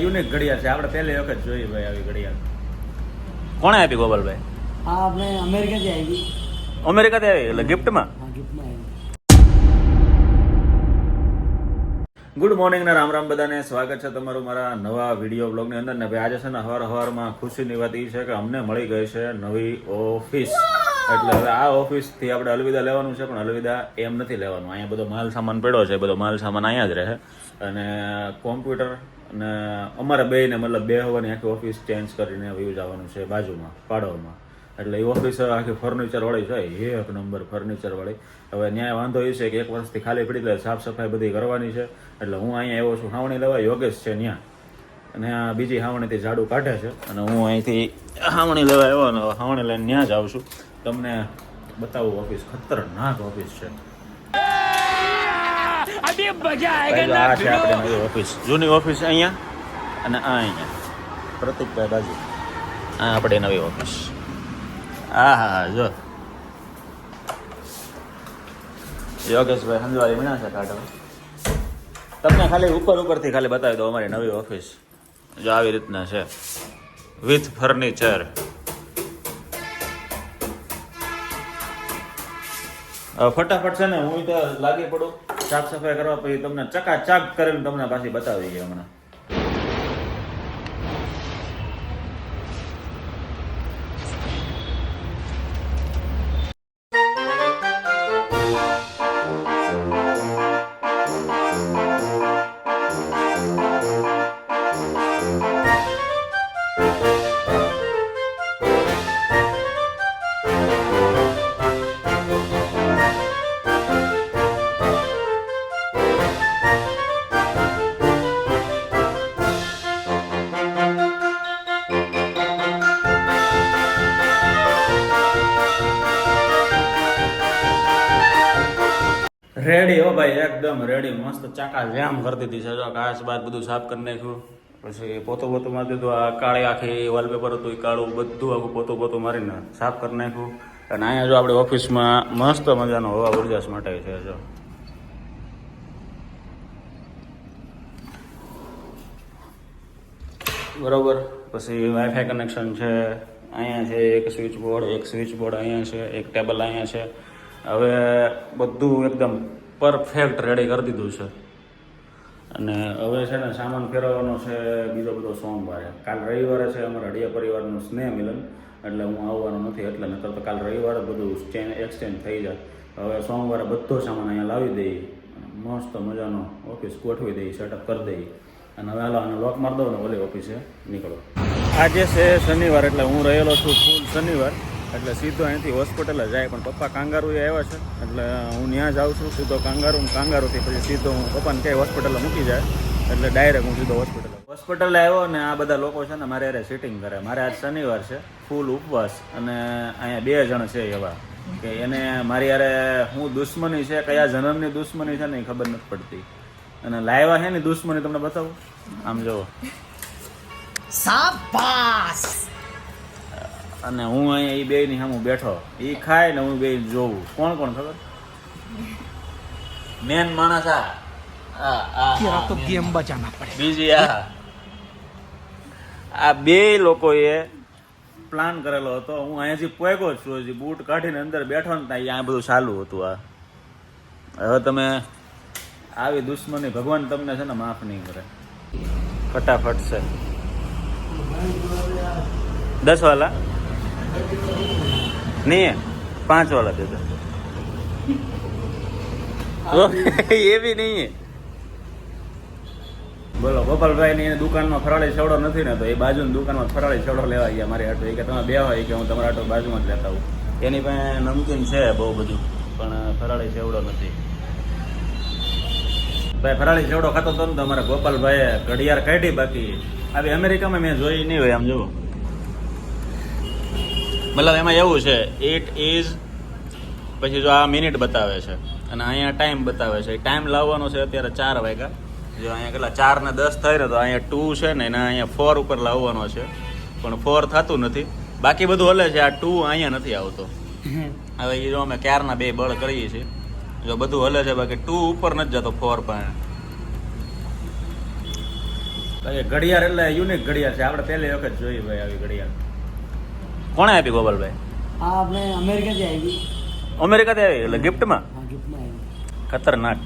Unique ઘડિયાળ છે. આપણે પહેલી વખત જોઈ ભાઈ આવી ઘડિયાળ. કોણે આપી ગોપાલભાઈ? હા, આપણે અમેરિકાથી આવી. અમેરિકાથી આવી એટલે ગિફ્ટમાં? હા, ગિફ્ટમાં આવી. ગુડ મોર્નિંગ ને રામ રામ બધાને. સ્વાગત છે તમારું મારા નવા વિડીયો બ્લોગની અંદર. ને ભાઈ આજે છે ને હવારમાં ખુશીની વાત એ છે કે અમને મળી ગઈ છે નવી ઓફિસ. એટલે હવે આ ઓફિસથી આપણે અલવિદા લેવાનું છે, પણ અલવિદા એમ નથી લેવાનું. અહીંયા બધો માલ સામાન પડ્યો છે, બધો માલ સામાન અહીંયા જ રહે. અને કોમ્પ્યુટર અને અમારે બેયને મતલબ બે હોવાની આખી ઓફિસ ચેન્જ કરીને વ્યૂ જવાનું છે બાજુમાં પાડોમાં. એટલે એ ઓફિસ આખી ફર્નિચરવાળી છે, એક નંબર ફર્નિચરવાળી. હવે ન્યાય વાંધો એ છે કે એક વર્ષથી ખાલી પડી એટલે સાફ સફાઈ બધી કરવાની છે. એટલે હું અહીંયા આવ્યો છું હાવણી લેવા. યોગેશ છે ત્યાં, અને આ બીજી હાવણીથી ઝાડુ કાઢે છે, અને હું અહીંથી હાવણી લેવા આવ્યો ને હાવણી લઈને ત્યાં જ આવું છું. તમને બતાવું ઓફિસ. ખતરનાક ઓફિસ છે. આ છે આપણે નવી ઓફિસ. જૂની ઓફિસ અહીંયા અને આ અહીંયા પ્રતિકભાઈ બાજુ. આ આપણે નવી ઓફિસ. હા હા હા, જો યોગેશભાઈ હંજવારી મીણા છે કાઢવા. તમને ખાલી ઉપરથી ખાલી બતાવી દો અમારી નવી ઓફિસ. જો આવી રીતના છે, વિથ ફર્નિચર. ફટાફટ છે ને હું તો લાગી પડું સાફ સફાઈ કરવા, પછી તમને ચકાચક કરીને તમને પાછી બતાવી દઈએ હમણાં. રેડી હો ભાઈ, એકદમ રેડી. મસ્ત ચાકા જામ કરી દીધી છે. જો કાચ બાદ બધું સાફ કરી નાખ્યું, પછી પોતું મારી દીધું. આ કાળી આખી વોલપેપર હતું એ કાળું બધું આખું પોતું મારીને સાફ કરી નાખ્યું. અને અહીંયા જો આપણે ઓફિસમાં મસ્ત મજાનો હવા ઉર્જાસ માટે છે. જો બરોબર. પછી વાઈફાઈ કનેક્શન છે અહીંયા છે, એક સ્વિચ બોર્ડ અહીંયા છે, એક ટેબલ અહીંયા છે. હવે બધું એકદમ પરફેક્ટ રેડી કરી દીધું છે. અને હવે છે ને સામાન ફેરવવાનો છે બીજો બધો સોમવારે. કાલ રવિવારે છે અમારા અડિયા પરિવારનું સ્નેહ મિલન, એટલે હું આવવાનો નથી. એટલે નકર તો કાલ રવિવારે બધું એક્સચેન્જ થઈ જાય. હવે સોમવારે બધો સામાન અહીંયા લાવી દઈએ, મસ્ત મજાનો ઓફિસ ગોઠવી દઈએ, સેટઅપ કરી દઈએ. અને હવે હાલો આને લોક મારી દઉં ને ઓલી ઓફિસે નીકળો. આજે છે શનિવાર, એટલે હું રહેલો છું ફૂલ શનિવાર. એટલે સીધો અહીંથી હોસ્પિટલે જાય, પણ પપ્પા કાંગારુએ આવ્યા છે એટલે હું ત્યાં જાઉં છું સીધો કાંગારુથી પછી સીધો હું પપ્પાને ક્યાંય હોસ્પિટલે મૂકી જાય, એટલે ડાયરેક્ટ હું સીધો હોસ્પિટલે આવ્યો. ને આ બધા લોકો છે ને મારે યારે સિટિંગ કરે. મારે આજ શનિવાર છે, ફૂલ ઉપવાસ. અને અહીંયા 2 જણ છે એવા કે એને મારી યારે હું દુશ્મની છે, કયા જન્મની દુશ્મની છે ને એ ખબર નથી પડતી. અને લાવ્યા છે ને દુશ્મની તમને બતાવું. આમ જુઓ, શાબાશ. અને હું અહીંયા એ બેયની સામે બેઠો, એ ખાય ને હું બે જોઉં. કોણ ખબર? મેન માણસ આ તો ગેમ બચાવના પડે. બીજી આ બે લોકોએ પ્લાન કરેલો હતો. હું અહીંયાથી પોગ્યો જ છું, હજી બૂટ કાઢીને અંદર બેઠો ને ત્યાં અહીંયા બધું ચાલુ હતું. આ હવે તમે આવી દુશ્મની ભગવાન તમને છે ને માફ નહીં કરે. ફટાફટ છે 10 વાલા નહીં, 5 વાला દે દો. એ બી નહીં. બોલો, ગોપાલભાઈ ની દુકાનમાં ફરાળી છેવડો નથી ને, તો એ બાજુની દુકાનમાં ફરાળી છેવડો લેવા ગયા મારી આટો. એ કે તમે બે હોય કે હું તમારા આટો બાજુમાં જ લેતા હોઉં. એની પાસે નમકીન છે બહુ બધું, પણ ફરાળી છેવડો નથી. ભાઈ ફરાળી છેવડો ખાતો હતો ને તો અમારા ગોપાલભાઈએ ઘડિયાળ કાઢી. બાકી આવી અમેરિકામાં મેં જોઈ નહીં હોય. આમ જુઓ, મતલબ એમાં એવું છે 8 ઇઝ, પછી જો આ મિનિટ બતાવે છે અને અહીંયા ટાઈમ બતાવે છે. ટાઈમ લાવવાનો છે અત્યારે 4 વાગ્યા. જો અહીંયા કેટલા 4 ને 10 થાય ને, તો અહીંયા 2 છે ને એના અહીંયા 4 ઉપર લાવવાનો છે, પણ 4 થતું નથી. બાકી બધું હલે છે, આ 2 અહીંયા નથી આવતો. હવે એ જો અમે ક્યારના 2 બળ કરીએ છીએ. જો બધું હલે છે, બાકી 2 ઉપર નથી જતો 4 પાસે. ઘડિયાળ એટલે યુનિક ઘડિયાળ છે, આપણે પહેલી વખત જોઈ ભાઈ આવી ઘડિયાળ. કોણે આપી ગોપાલભાઈ? આ આપણે અમેરિકાથી આવી. અમેરિકાથી આવી એટલે ગિફ્ટમાં? હા, ગિફ્ટમાં આવી. ખતરનાક.